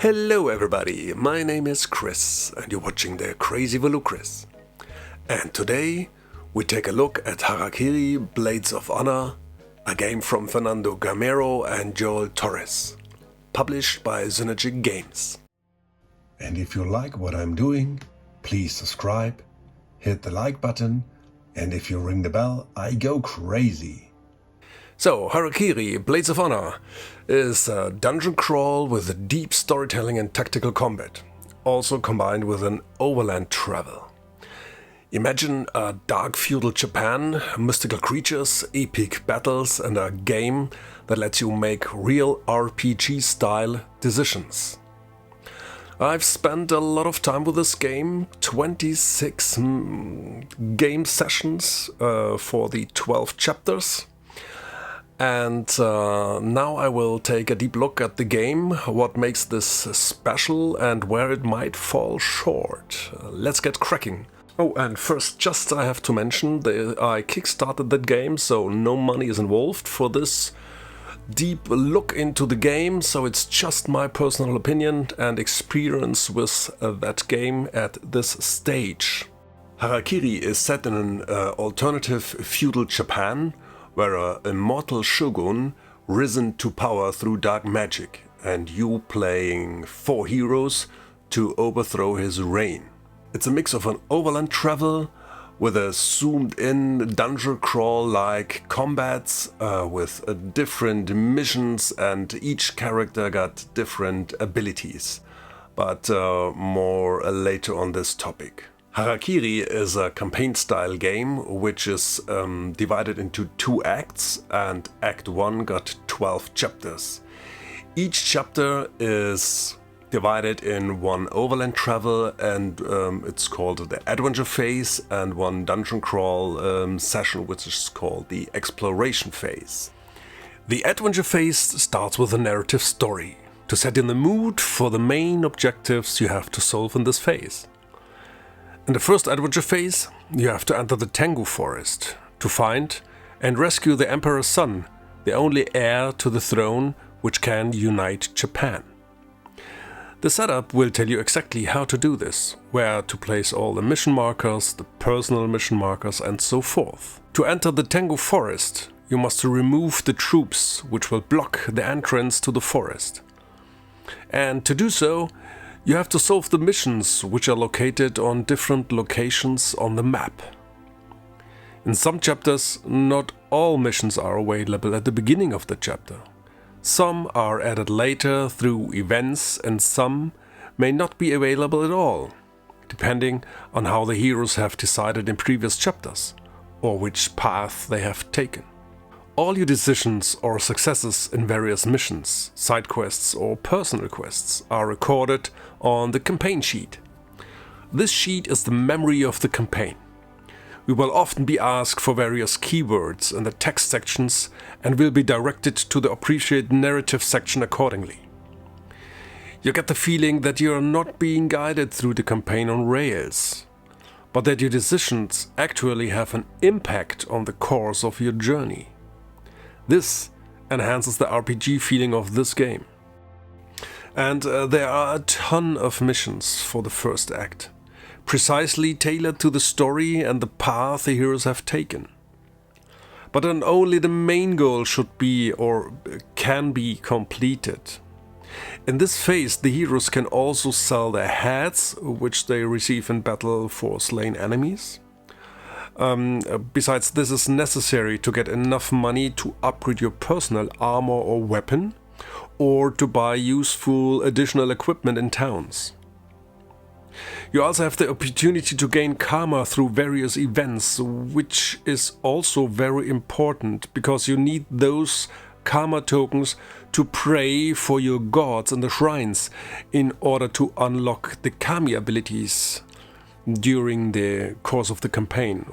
Hello everybody, my name is Chris and you're watching the Crazy Chris. And today we take a look at HARAKIRI-Blades-of-Honor, a game from Fernando, Gamero and Torres, published by SYNERGIC Games. And if you like what I'm doing, please subscribe, hit the like button, and if you ring the bell, I go crazy. So, HARAKIRI-Blades of Honor is a dungeon crawl with deep storytelling and tactical combat, also combined with an overland travel. Imagine a dark feudal Japan, mystical creatures, epic battles, and a game that lets you make real RPG-style decisions. I've spent a lot of time with this game, 26 game sessions for the 12 chapters. And now I will take a deep look at the game, what makes this special and where it might fall short. Let's get cracking. Oh, and first just I have to mention that I kickstarted that game, so no money is involved for this deep look into the game, so it's just my personal opinion and experience with that game at this stage. Harakiri is set in an alternative feudal Japan, where an immortal shogun risen to power through dark magic, and you playing 4 heroes to overthrow his reign. It's a mix of an overland travel with a zoomed-in dungeon crawl-like combats with different missions, and each character got different abilities, but more later on this topic. Harakiri is a campaign-style game which is divided into 2 acts, and Act 1 got 12 chapters. Each chapter is divided in 1 overland travel, and it's called the adventure phase, and 1 dungeon crawl session which is called the exploration phase. The adventure phase starts with a narrative story to set in the mood for the main objectives you have to solve in this phase. In the first adventure phase, you have to enter the Tengu forest to find and rescue the Emperor's son, the only heir to the throne which can unite Japan. The setup will tell you exactly how to do this, where to place all the mission markers, the personal mission markers, and so forth. To enter the Tengu forest, you must remove the troops which will block the entrance to the forest. And to do so, you have to solve the missions which are located on different locations on the map. In some chapters, not all missions are available at the beginning of the chapter. Some are added later through events, and some may not be available at all, depending on how the heroes have decided in previous chapters, or which path they have taken. All your decisions or successes in various missions, side quests or personal quests are recorded on the campaign sheet. This sheet is the memory of the campaign. We will often be asked for various keywords in the text sections and will be directed to the appropriate narrative section accordingly. You get the feeling that you are not being guided through the campaign on rails, but that your decisions actually have an impact on the course of your journey. This enhances the RPG feeling of this game. And there are a ton of missions for the first act, precisely tailored to the story and the path the heroes have taken. But then only the main goal should be or can be completed. In this phase, the heroes can also sell their heads, which they receive in battle for slain enemies. Besides, this is necessary to get enough money to upgrade your personal armor or weapon, or to buy useful additional equipment in towns. You also have the opportunity to gain karma through various events, which is also very important, because you need those karma tokens to pray for your gods in the shrines in order to unlock the kami abilities during the course of the campaign,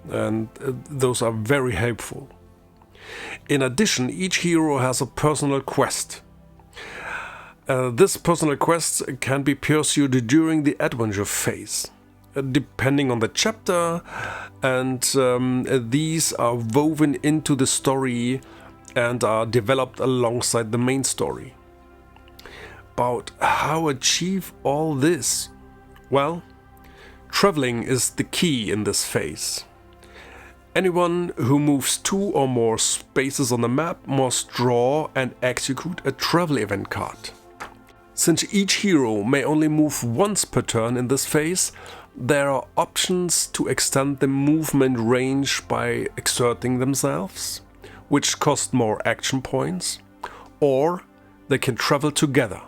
and those are very helpful. In addition, each hero has a personal quest. This personal quest can be pursued during the adventure phase, depending on the chapter, and these are woven into the story and are developed alongside the main story. about how achieve all this. Well, traveling is the key in this phase. Anyone who moves 2 or more spaces on the map must draw and execute a travel event card. Since each hero may only move once per turn in this phase, there are options to extend the movement range by exerting themselves, which cost more action points, or they can travel together.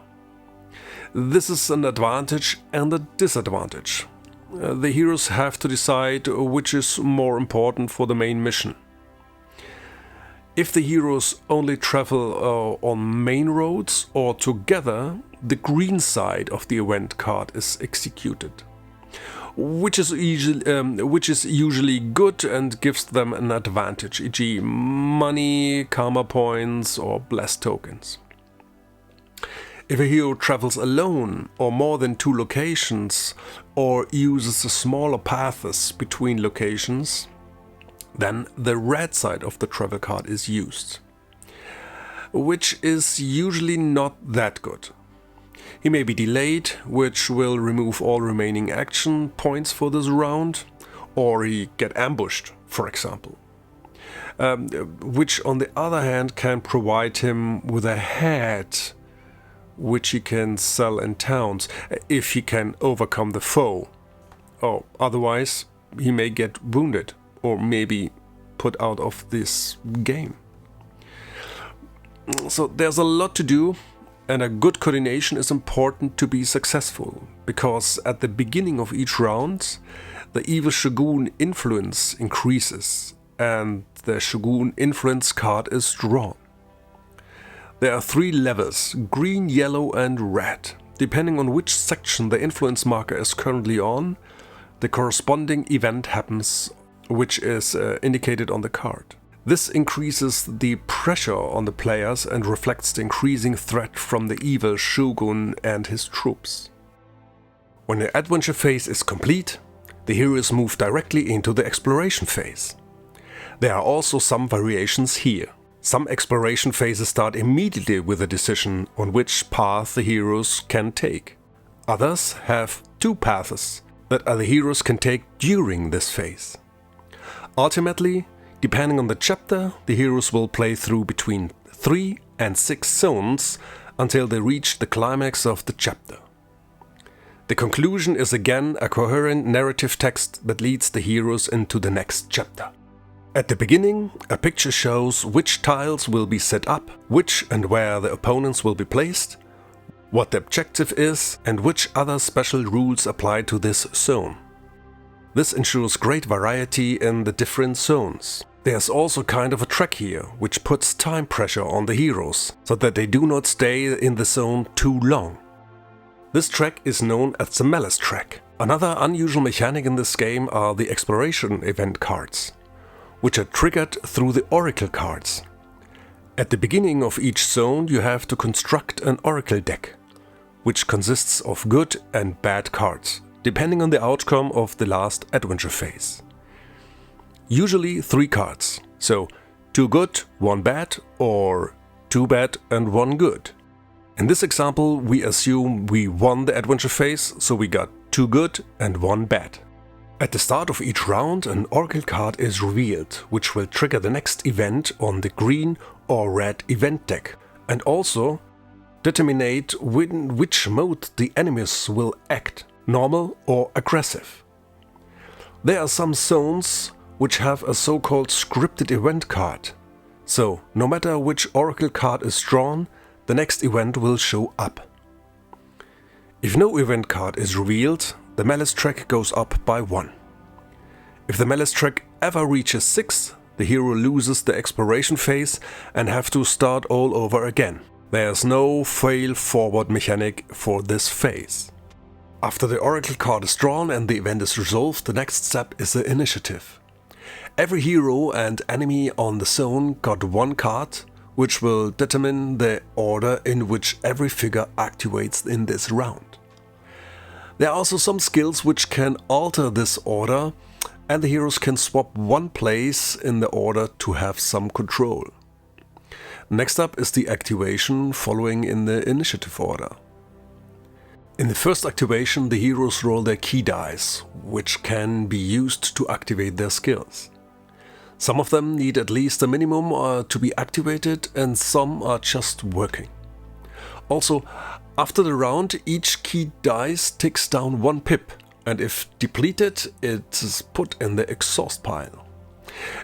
This is an advantage and a disadvantage. The heroes have to decide which is more important for the main mission. If the heroes only travel on main roads or together, the green side of the event card is executed, which is usually good and gives them an advantage, e.g. money, karma points or blessed tokens. If a hero travels alone or more than 2 locations or uses smaller paths between locations, then the red side of the travel card is used, which is usually not that good. He may be delayed, which will remove all remaining action points for this round, or he get ambushed, for example. Which on the other hand can provide him with a head which he can sell in towns if he can overcome the foe. Or otherwise he may get wounded or maybe put out of this game. So there's a lot to do, and a good coordination is important to be successful, because at the beginning of each round the evil Shogun influence increases and the Shogun influence card is drawn. There are 3 levels, green, yellow and red. Depending on which section the influence marker is currently on, the corresponding event happens, which is indicated on the card. This increases the pressure on the players and reflects the increasing threat from the evil Shogun and his troops. When the adventure phase is complete, the heroes move directly into the exploration phase. There are also some variations here. Some exploration phases start immediately with a decision on which path the heroes can take. Others have 2 paths that the heroes can take during this phase. Ultimately, depending on the chapter, the heroes will play through between 3 and 6 zones until they reach the climax of the chapter. The conclusion is again a coherent narrative text that leads the heroes into the next chapter. At the beginning, a picture shows which tiles will be set up, which and where the opponents will be placed, what the objective is, and which other special rules apply to this zone. This ensures great variety in the different zones. There's also kind of a track here, which puts time pressure on the heroes, so that they do not stay in the zone too long. This track is known as the malice track. Another unusual mechanic in this game are the exploration event cards, which are triggered through the oracle cards. At the beginning of each zone you have to construct an oracle deck, which consists of good and bad cards, depending on the outcome of the last adventure phase. Usually 3 cards, so 2 good, 1 bad, or 2 bad and 1 good. In this example we assume we won the adventure phase, so we got 2 good and 1 bad. At the start of each round, an oracle card is revealed, which will trigger the next event on the green or red event deck, and also determine which mode the enemies will act, normal or aggressive. There are some zones which have a so-called scripted event card, so no matter which oracle card is drawn, the next event will show up. If no event card is revealed, the malice track goes up by 1. If the malice track ever reaches 6, the hero loses the exploration phase and have to start all over again. There's no fail forward mechanic for this phase. After the oracle card is drawn and the event is resolved, the next step is the initiative. Every hero and enemy on the zone got 1 card, which will determine the order in which every figure activates in this round. There are also some skills which can alter this order, and the heroes can swap 1 place in the order to have some control. Next up is the activation following in the initiative order. In the first activation, the heroes roll their key dice, which can be used to activate their skills. Some of them need at least a minimum to be activated, and some are just working. Also, after the round, each key dice ticks down 1 pip, and if depleted, it is put in the exhaust pile.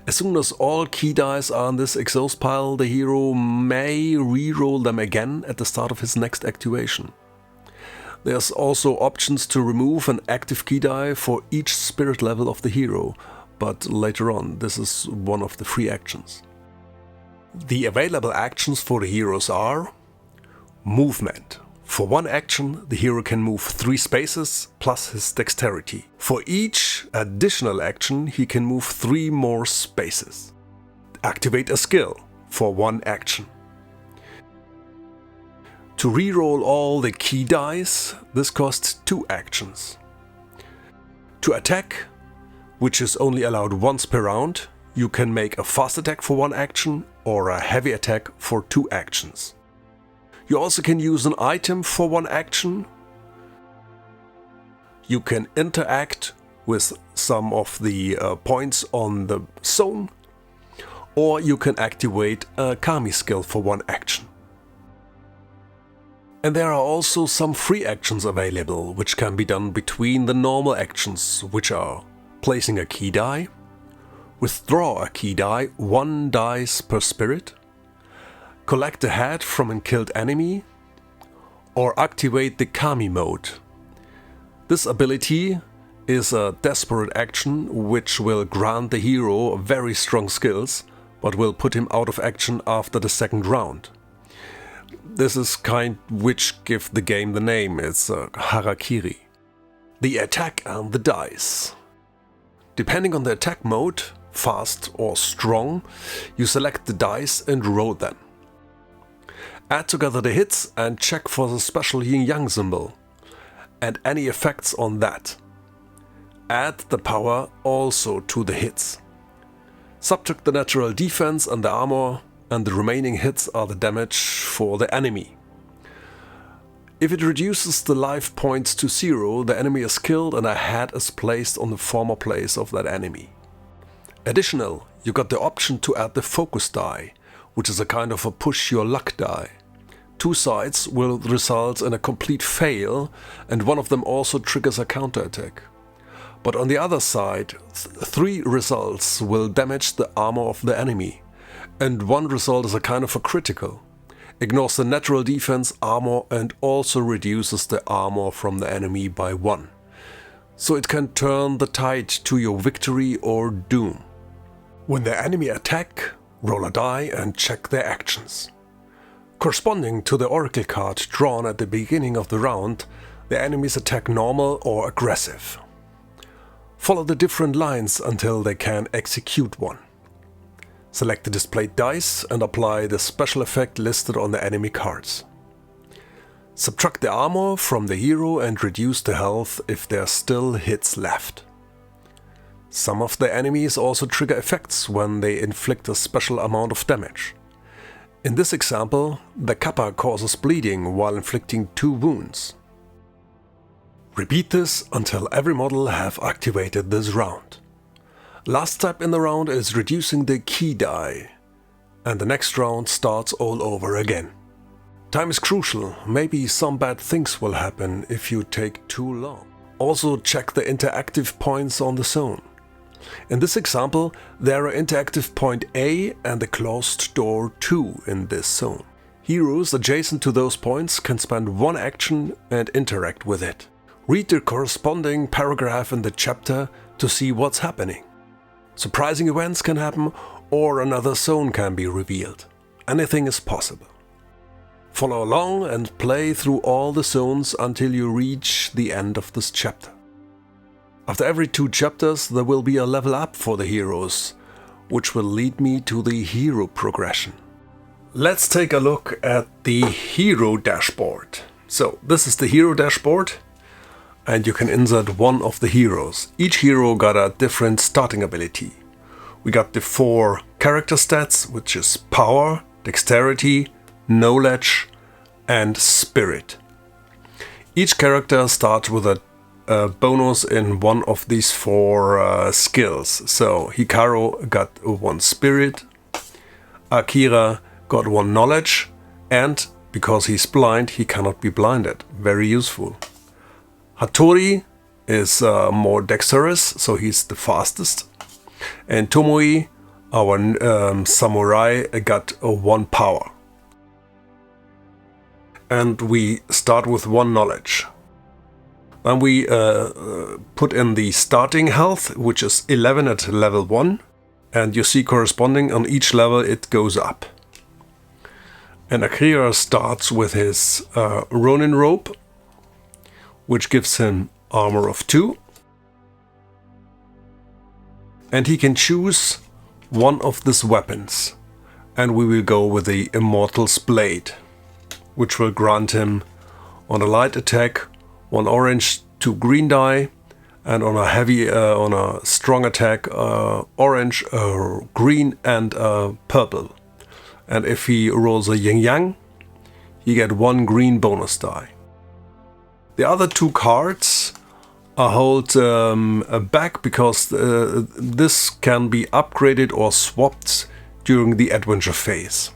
As soon as all key dice are in this exhaust pile, the hero may re-roll them again at the start of his next activation. There's also options to remove an active key die for each spirit level of the hero, but later on this is one of the free actions. The available actions for the heroes are movement. For 1 action, the hero can move 3 spaces plus his dexterity. For each additional action, he can move 3 more spaces. Activate a skill for 1 action. To reroll all the key dice, this costs 2 actions. To attack, which is only allowed once per round, you can make a fast attack for 1 action or a heavy attack for 2 actions. You also can use an item for 1 action. You can interact with some of the points on the zone, or you can activate a Kami skill for 1 action. And there are also some free actions available, which can be done between the normal actions, which are placing a key die, withdraw a key die, 1 dice per spirit, collect a head from a killed enemy, or activate the Kami mode. This ability is a desperate action which will grant the hero very strong skills, but will put him out of action after the 2nd round. This is kind which give the game the name, it's Harakiri. The attack and the dice. Depending on the attack mode, fast or strong, you select the dice and roll them. Add together the hits and check for the special yin-yang symbol and any effects on that. Add the power also to the hits. Subtract the natural defense and the armor, and the remaining hits are the damage for the enemy. If it reduces the life points to 0, the enemy is killed and a head is placed on the former place of that enemy. Additional, you got the option to add the focus die, which is a kind of a push your luck die. 2 sides will result in a complete fail, and one of them also triggers a counterattack. But on the other side, 3 results will damage the armor of the enemy, and 1 result is a kind of a critical. Ignores the natural defense, armor, and also reduces the armor from the enemy by 1. So it can turn the tide to your victory or doom. When the enemy attack, roll a die and check their actions. Corresponding to the oracle card drawn at the beginning of the round, the enemies attack normal or aggressive. Follow the different lines until they can execute one. Select the displayed dice and apply the special effect listed on the enemy cards. Subtract the armor from the hero and reduce the health if there are still hits left. Some of the enemies also trigger effects when they inflict a special amount of damage. In this example, the Kappa causes bleeding while inflicting 2 wounds. Repeat this until every model have activated this round. Last step in the round is reducing the key die, and the next round starts all over again. Time is crucial, maybe some bad things will happen if you take too long. Also check the interactive points on the zone. In this example, there are interactive point A and the closed door 2 in this zone. Heroes adjacent to those points can spend 1 action and interact with it. Read the corresponding paragraph in the chapter to see what's happening. Surprising events can happen, or another zone can be revealed. Anything is possible. Follow along and play through all the zones until you reach the end of this chapter. After every 2 chapters there will be a level up for the heroes, which will lead me to the hero progression. Let's take a look at the hero dashboard. So this is the hero dashboard, and you can insert one of the heroes. Each hero got a different starting ability. We got the 4 character stats, which is power, dexterity, knowledge and spirit. Each character starts with a bonus in one of these 4 skills. So Hikaru got 1 spirit, Akira got 1 knowledge, and because he's blind, he cannot be blinded. Very useful. Hattori is more dexterous, so he's the fastest. And Tomoe, our samurai, got 1 power. And we start with 1 knowledge. Then we put in the starting health, which is 11 at level 1. And you see corresponding on each level it goes up. And Akira starts with his Ronin robe, which gives him armor of 2. And he can choose one of these weapons. And we will go with the Immortal's Blade, which will grant him on a light attack 1 orange, 2 green die, and on a heavy, on a strong attack, orange, green, and purple. And if he rolls a yin yang, he get 1 green bonus die. The other 2 cards are held back because this can be upgraded or swapped during the adventure phase.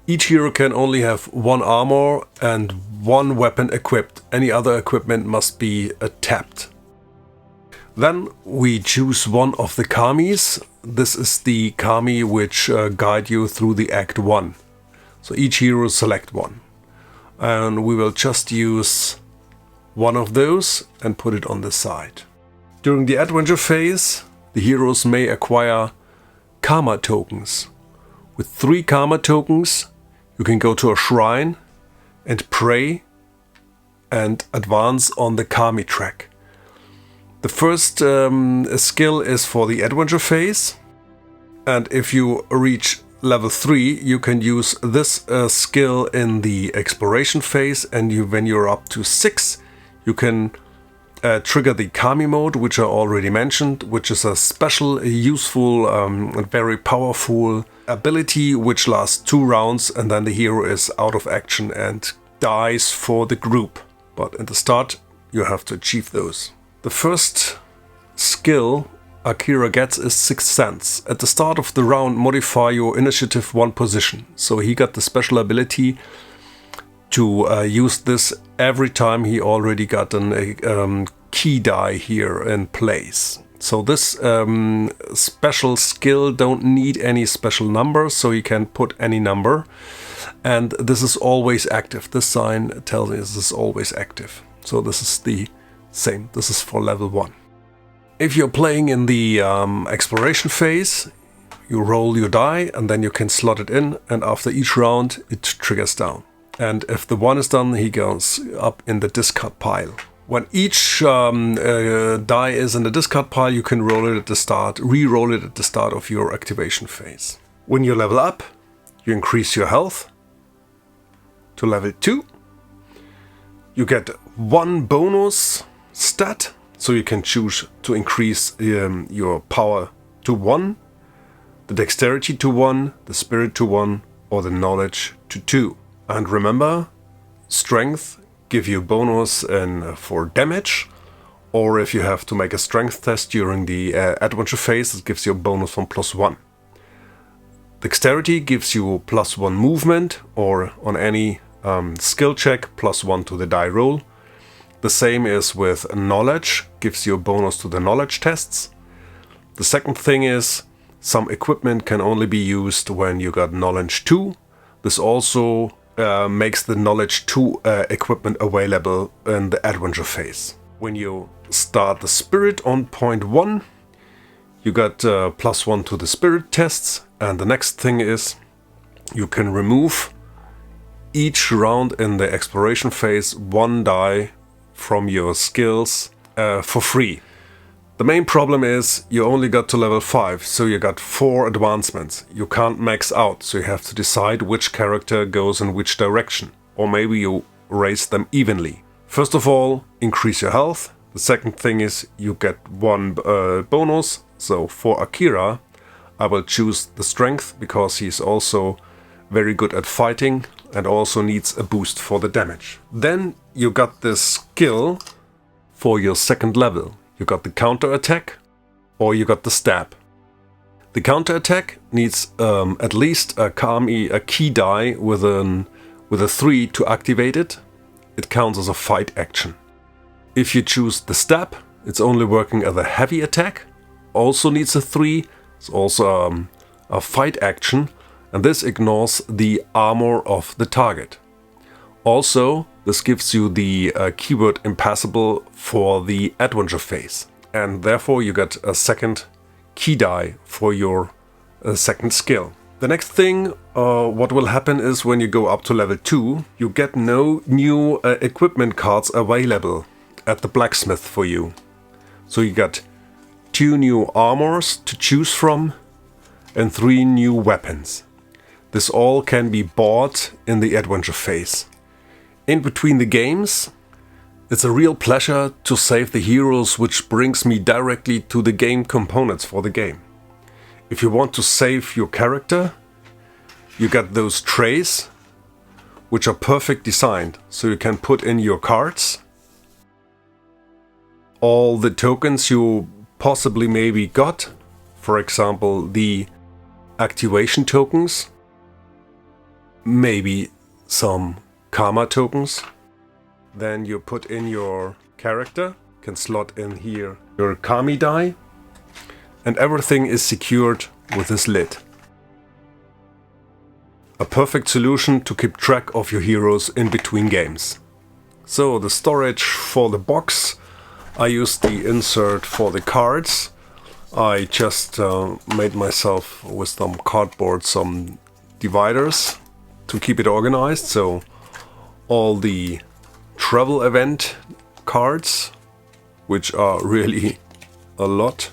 Each hero can only have 1 armor and 1 weapon equipped. Any other equipment must be tapped. Then we choose one of the kamis. This is the kami which guide you through the Act 1. So each hero select 1. And we will just use one of those and put it on the side. During the adventure phase, the heroes may acquire karma tokens. With 3 karma tokens, you can go to a shrine and pray and advance on the kami track. The first skill is for the adventure phase, and if you reach level 3, you can use this skill in the exploration phase, and when you're up to 6, you can trigger the Kami mode, which I already mentioned, which is a special, useful, and very powerful ability which lasts 2 rounds, and then the hero is out of action and dies for the group. But at the start, you have to achieve those. The first skill Akira gets is Sixth Sense. At the start of the round, modify your initiative 1 position. So he got the special ability to use this every time he already got a key die here in place. So this special skill don't need any special number, so you can put any number. And this is always active. This sign tells me this is always active. So this is the same. This is for level 1. If you're playing in the exploration phase, you roll your die and then you can slot it in, and after each round it triggers down. And if the 1 is done, he goes up in the discard pile. When each die is in the discard pile, you can roll it at the start, re-roll it at the start of your activation phase. When you level up, you increase your health to level 2. You get 1 bonus stat, so you can choose to increase your power to 1, the dexterity to 1, the spirit to 1, or the knowledge to 2. And remember, strength give you bonus for damage, or if you have to make a strength test during the adventure phase, it gives you a bonus from +1. Dexterity gives you +1 movement, or on any skill check, +1 to the die roll. The same is with knowledge, gives you a bonus to the knowledge tests. The second thing is, some equipment can only be used when you got knowledge 2. This also makes the knowledge 2 equipment available in the adventure phase. When you start the spirit on point 1, you got +1 to the spirit tests, and the next thing is you can remove each round in the exploration phase 1 die from your skills for free. The main problem is you only got to level 5, so you got 4 advancements. You can't max out, so you have to decide which character goes in which direction. Or maybe you raise them evenly. First of all, increase your health. The second thing is you get 1 bonus. So for Akira, I will choose the strength, because he's also very good at fighting, and also needs a boost for the damage. Then you got this skill for your second level. You got the counter attack or you got the stab. The counter attack needs at least a key die with a 3 to activate it. It counts as a fight action. If you choose the stab, it's only working as a heavy attack. Also needs a 3. It's also a fight action, and this ignores the armor of the target. Also, this gives you the keyword impassable for the adventure phase, and therefore you get a second key die for your second skill. The next thing, what will happen is when you go up to level 2, you get no new equipment cards available at the blacksmith for you. So you got 2 new armors to choose from and 3 new weapons. This all can be bought in the adventure phase. In between the games, it's a real pleasure to save the heroes, which brings me directly to the game components for the game. If you want to save your character, you got those trays, which are perfect designed, so you can put in your cards, all the tokens you possibly maybe got, for example the activation tokens, maybe some karma tokens. Then you put in your character, can slot in here your kami die, and everything is secured with this lid. A perfect solution to keep track of your heroes in between games. So the storage for the box, I used the insert for the cards. I just made myself with some cardboard some dividers to keep it organized. So all the travel event cards, which are really a lot.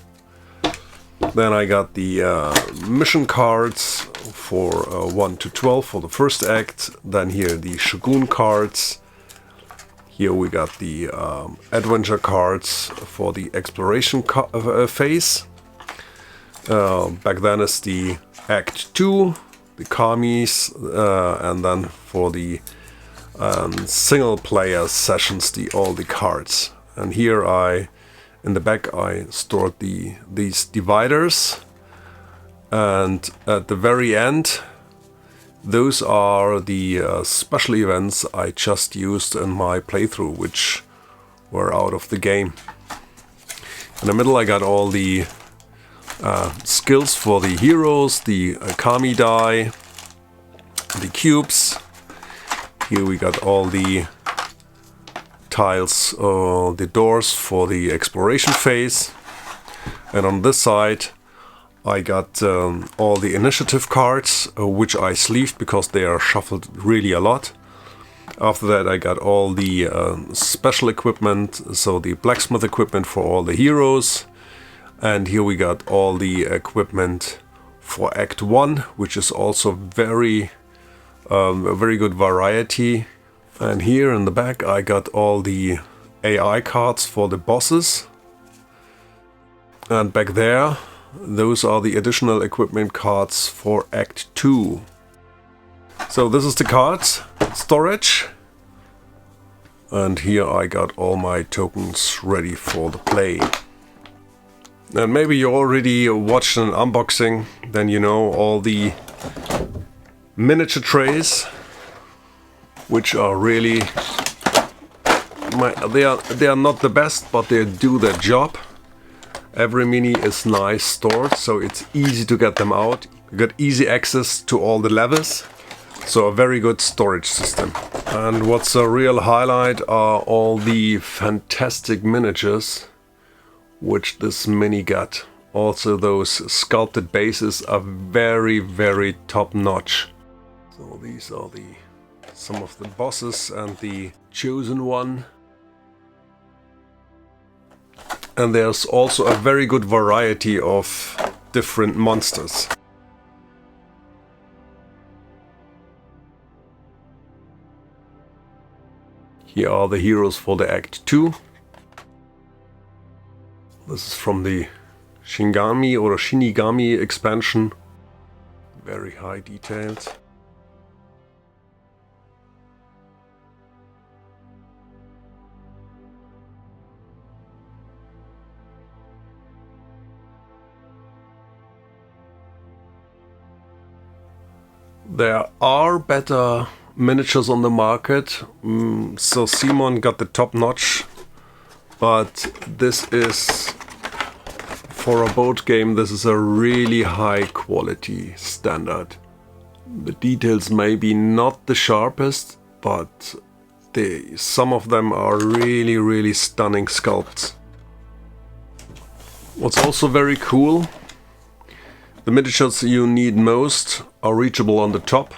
Then I got the mission cards for 1 to 12 for the first act. Then here the Shogun cards. Here we got the adventure cards for the exploration phase. Back then is the Act 2, the Kamis, and then for the single player sessions, all the cards. And here in the back I stored these dividers, and at the very end those are the special events I just used in my playthrough, which were out of the game. In the middle I got all the skills for the heroes, the kami die, the cubes. Here we got all the tiles, the doors for the exploration phase. And on this side I got all the initiative cards, which I sleeved because they are shuffled really a lot. After that I got all the special equipment, so the blacksmith equipment for all the heroes. And here we got all the equipment for Act 1, which is also a very good variety. And here in the back I got all the AI cards for the bosses. And back there, those are the additional equipment cards for Act 2. So this is the cards storage. And here I got all my tokens ready for the play. And maybe you already watched an unboxing, then you know all the miniature trays, which are really, they are not the best, but they do their job. Every mini is nice stored, so it's easy to get them out. You got easy access to all the levels, so a very good storage system. And what's a real highlight are all the fantastic miniatures which this mini got. Also those sculpted bases are very, very top notch. So these are some of the bosses and the chosen one. And there's also a very good variety of different monsters. Here are the heroes for the Act 2. This is from the Shinigami or Shinigami expansion. Very high details. There are better miniatures on the market. So Simon got the top notch, but this is, for a board game, this is a really high quality standard. The details may be not the sharpest, but some of them are really stunning sculpts. What's also very cool, the miniatures you need most are reachable on the top,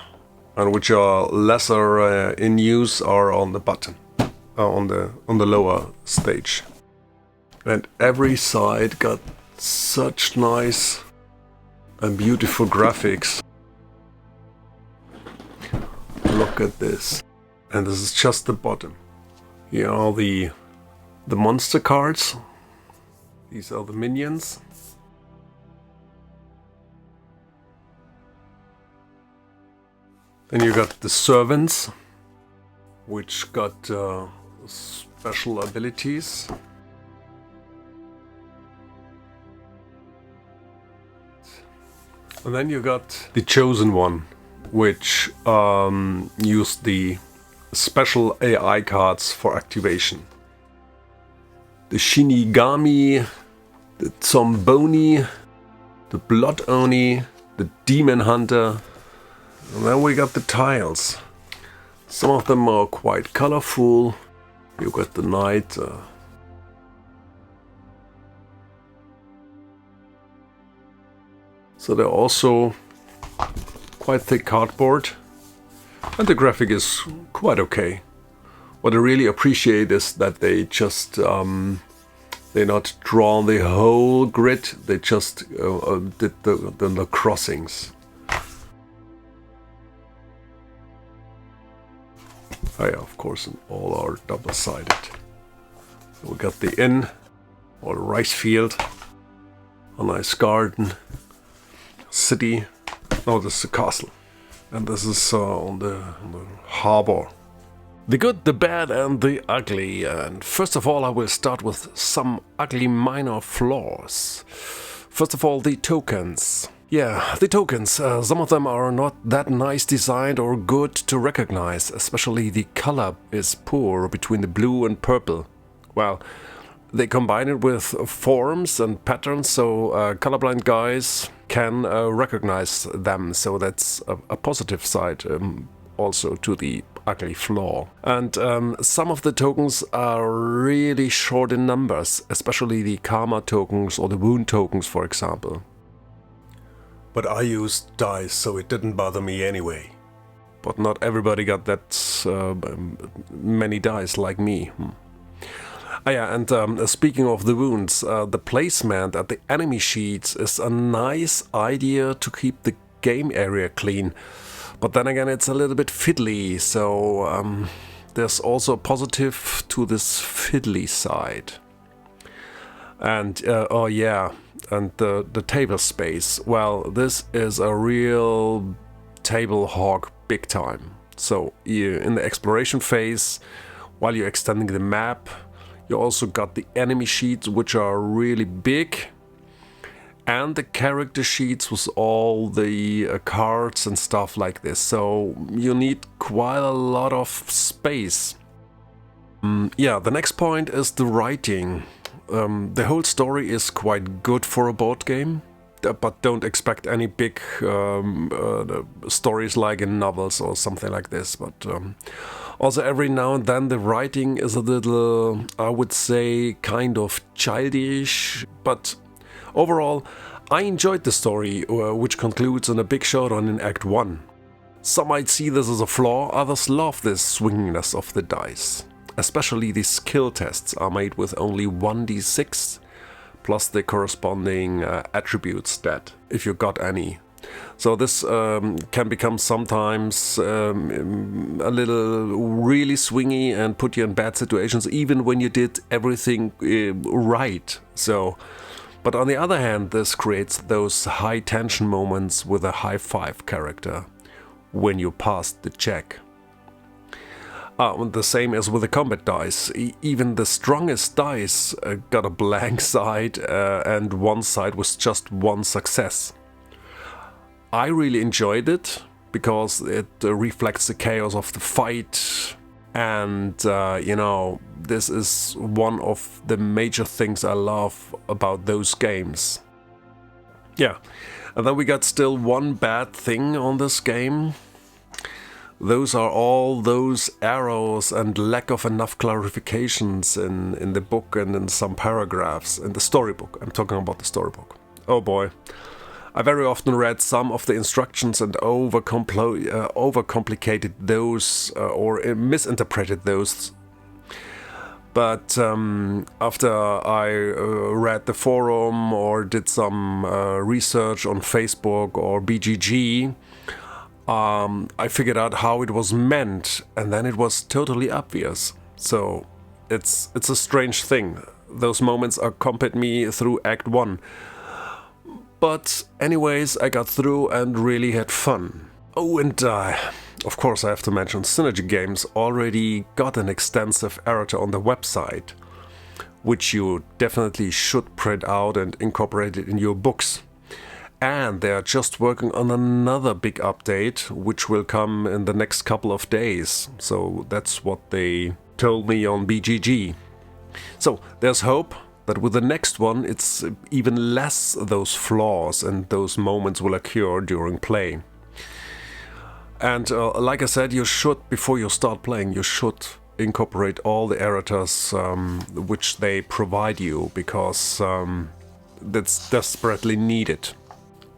and which are lesser in use are on the bottom, on the lower stage. And every side got such nice and beautiful graphics. Look at this. And this is just the bottom. Here are the monster cards. These are the minions. Then you got the servants, which got special abilities. And then you got the chosen one, which used the special AI cards for activation. The Shinigami, the Zomboni, the Blood Oni, the Demon Hunter. And then we got the tiles. Some of them are quite colorful. You got the knight. So they're also quite thick cardboard. And the graphic is quite okay. What I really appreciate is that they just they not drawn the whole grid. They just did the crossings. Oh yeah, of course, and all are double-sided. So we got the inn, or rice field, a nice garden, city. No, this is a castle. And this is on the harbor. The good, the bad and the ugly. And first of all, I will start with some ugly minor flaws. First of all, the tokens. Yeah, the tokens. Some of them are not that nice designed or good to recognize. Especially the color is poor between the blue and purple. Well, they combine it with forms and patterns, so colorblind guys can recognize them. So that's a positive side also to the ugly flaw. And some of the tokens are really short in numbers, especially the karma tokens or the wound tokens, for example. But I used dice, so it didn't bother me anyway. But not everybody got that many dice like me. Ah yeah, and speaking of the wounds, the placement at the enemy sheets is a nice idea to keep the game area clean. But then again, it's a little bit fiddly, so there's also a positive to this fiddly side. And oh yeah, and the table space. Well, this is a real table hog big time. So in the exploration phase, while you're extending the map, you also got the enemy sheets, which are really big, and the character sheets with all the cards and stuff like this. So you need quite a lot of space. Yeah, the next point is the writing. The whole story is quite good for a board game, but don't expect any big stories like in novels or something like this. But also every now and then the writing is a little, I would say, kind of childish. But overall, I enjoyed the story, which concludes in a big showdown in Act 1. Some might see this as a flaw, others love this swinginess of the dice. Especially the skill tests are made with only 1d6 plus the corresponding attribute stat, if you got any. So this can become sometimes a little really swingy and put you in bad situations, even when you did everything right. So, but on the other hand, this creates those high tension moments with a high five character when you passed the check. And the same as with the combat dice. Even the strongest dice got a blank side and one side was just one success. I really enjoyed it, because it reflects the chaos of the fight. And, you know, this is one of the major things I love about those games. Yeah, and then we got still one bad thing on this game. Those are all those arrows and lack of enough clarifications in the book and in some paragraphs in the storybook. I'm talking about the storybook. Oh boy. I very often read some of the instructions and overcomplicated those or misinterpreted those. But after I read the forum or did some research on Facebook or BGG, I figured out how it was meant, and then it was totally obvious. So it's a strange thing. Those moments accompanied me through Act 1. But anyways, I got through and really had fun. Oh, and of course I have to mention SYNERGIC Games already got an extensive errata on the website, which you definitely should print out and incorporate it in your books. And they are just working on another big update, which will come in the next couple of days. So that's what they told me on BGG. So there's hope that with the next one it's even less those flaws and those moments will occur during play. And like I said, you should, before you start playing, you should incorporate all the erratas which they provide you, because that's desperately needed.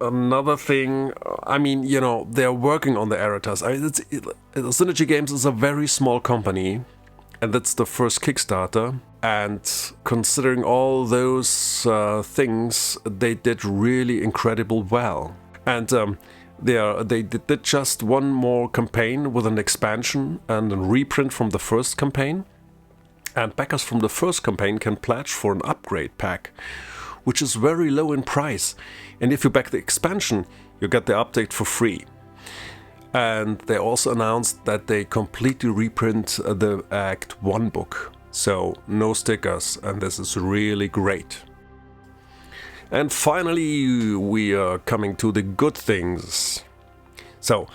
Another thing, I mean, you know, they're working on the erratas. SYNERGIC Games is a very small company, and that's the first Kickstarter. And considering all those things, they did really incredible well. And they did just one more campaign with an expansion and a reprint from the first campaign. And backers from the first campaign can pledge for an upgrade pack, which is very low in price. And if you back the expansion, you get the update for free. And they also announced that they completely reprint the Act 1 book. So no stickers, and this is really great. And finally, we are coming to the good things. So,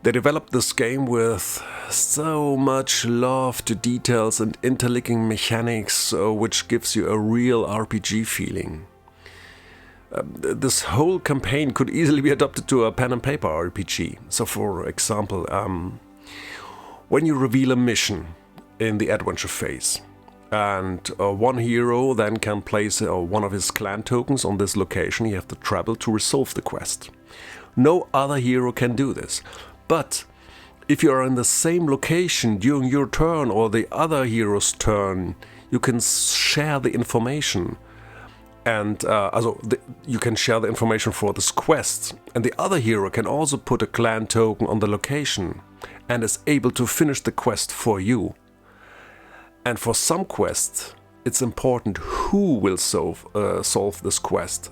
they developed this game with so much love to details and interlinking mechanics, which gives you a real RPG feeling. This whole campaign could easily be adapted to a pen and paper RPG. So for example, when you reveal a mission in the adventure phase, and one hero then can place one of his clan tokens on this location, you have to travel to resolve the quest. No other hero can do this. But if you are in the same location during your turn or the other hero's turn, you can share the information. And you can share the information for this quest. And the other hero can also put a clan token on the location and is able to finish the quest for you. And for some quests, it's important who will solve this quest.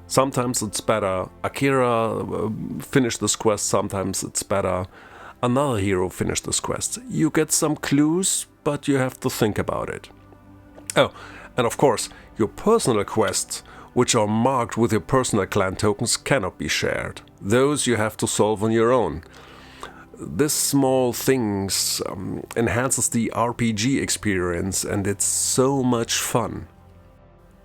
Sometimes it's better Akira finish this quest, sometimes it's better another hero finish this quest. You get some clues, but you have to think about it. Oh, and of course, your personal quests, which are marked with your personal clan tokens, cannot be shared. Those you have to solve on your own. This small things enhances the RPG experience, and it's so much fun.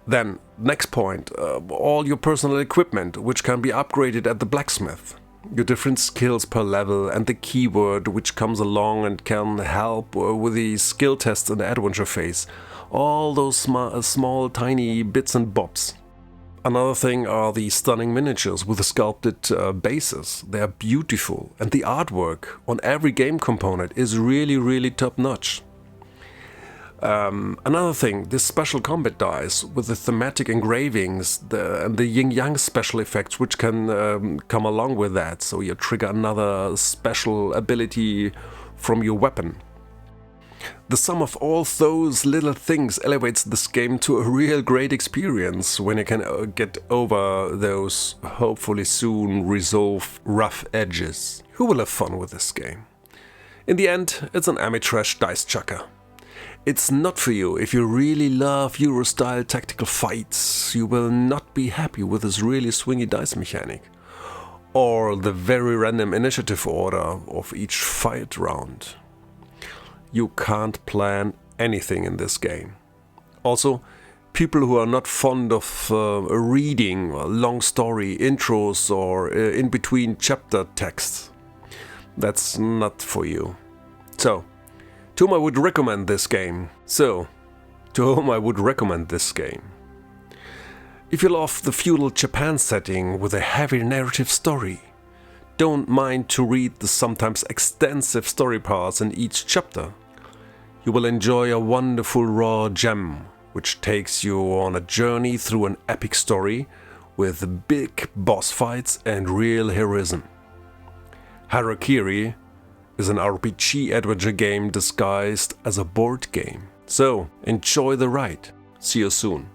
Then, next point, all your personal equipment, which can be upgraded at the blacksmith. Your different skills per level and the keyword which comes along and can help with the skill tests in the adventure phase. All those small tiny bits and bobs. Another thing are the stunning miniatures with the sculpted bases. They are beautiful, and the artwork on every game component is really top notch. Another thing, this special combat dice with the thematic engravings and the yin-yang special effects which can come along with that, so you trigger another special ability from your weapon. The sum of all those little things elevates this game to a real great experience when you can get over those hopefully soon resolved rough edges. Who will have fun with this game? In the end, it's an Amitrash dice chucker. It's not for you if you really love Euro-style tactical fights. You will not be happy with this really swingy dice mechanic. or the very random initiative order of each fight round. You can't plan anything in this game. Also, people who are not fond of reading long story intros or in-between chapter texts, that's not for you. So, to whom I would recommend this game? If you love the feudal Japan setting with a heavy narrative story, don't mind to read the sometimes extensive story parts in each chapter. You will enjoy a wonderful raw gem, which takes you on a journey through an epic story with big boss fights and real heroism. Harakiri is an RPG adventure game disguised as a board game. So, enjoy the ride. See you soon.